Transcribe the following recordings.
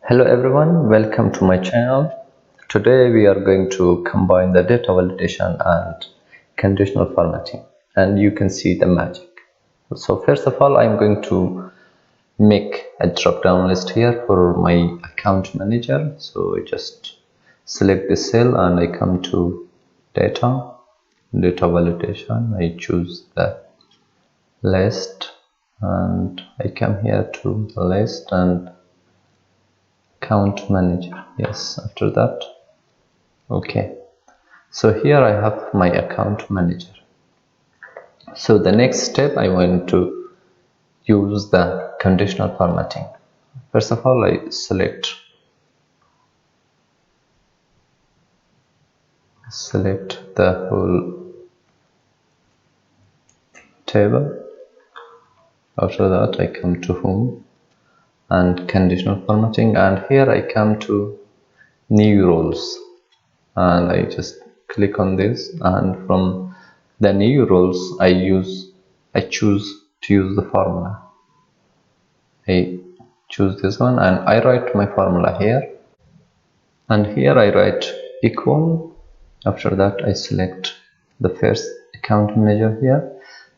Hello everyone, welcome to my channel. Today we are going to combine the data validation and conditional formatting, and you can see the magic. So first of all, I'm going to make a drop down list here for my account manager. So I just select the cell and I come to data validation. I choose the list and I come here to the list and account manager. Yes, after that, okay. So here I have my account manager. So the next step, I want to use the conditional formatting. First of all, I select the whole table. After that, I come to home and conditional formatting, and here I come to new roles and I just click on this, and from the new roles I choose to use the formula. I choose this one and I write my formula here, and here I write equal. After that, I select the first account manager here,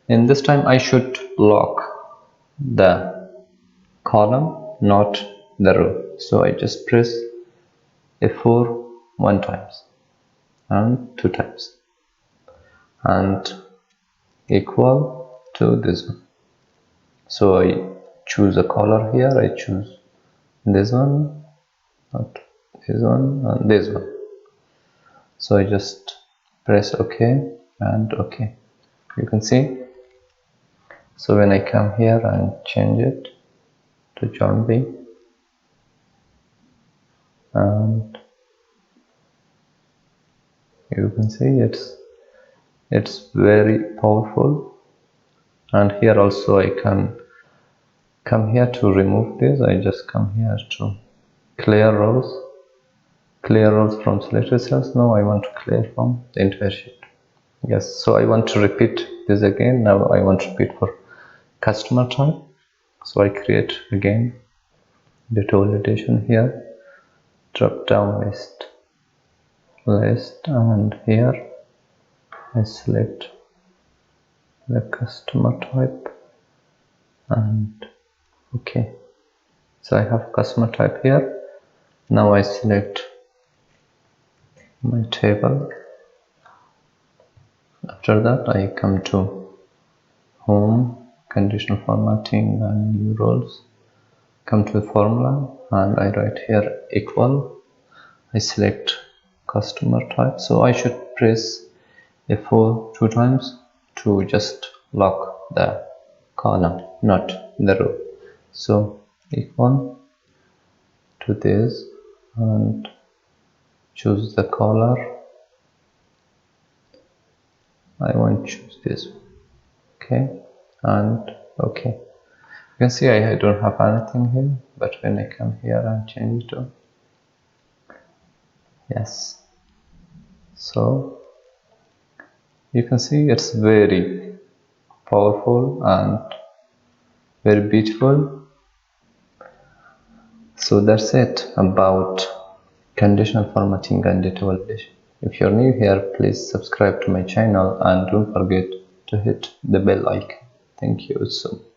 and this time I should lock the column, not the row. So I just press F4 one times and two times and equal to this one. So I choose a color here, I choose this one, not this one, and this one. So I just press OK and OK. You can see. So when I come here and change it to John B, and you can see it's very powerful. And here also I can come here to remove this. I just come here to clear rows from selected cells. Now I want to clear from the entire sheet. Yes, so I want to repeat this again. Now I want to repeat for customer type. So I create again data validation here, drop down list, and here I select the customer type and okay. So I have customer type here. Now I select my table. After that, I come to home, conditional formatting and new roles. Come to the formula and I write here equal. I select customer type. So I should press F4 two times to just lock the column, not the row. So equal to this and choose the color. I want to choose this, okay, and okay. You can see I don't have anything here, but when I come here and change to yes, so you can see it's very powerful and very beautiful. So that's it about conditional formatting and data validation. If you're new here, please subscribe to my channel and don't forget to hit the bell icon. Thank you so much.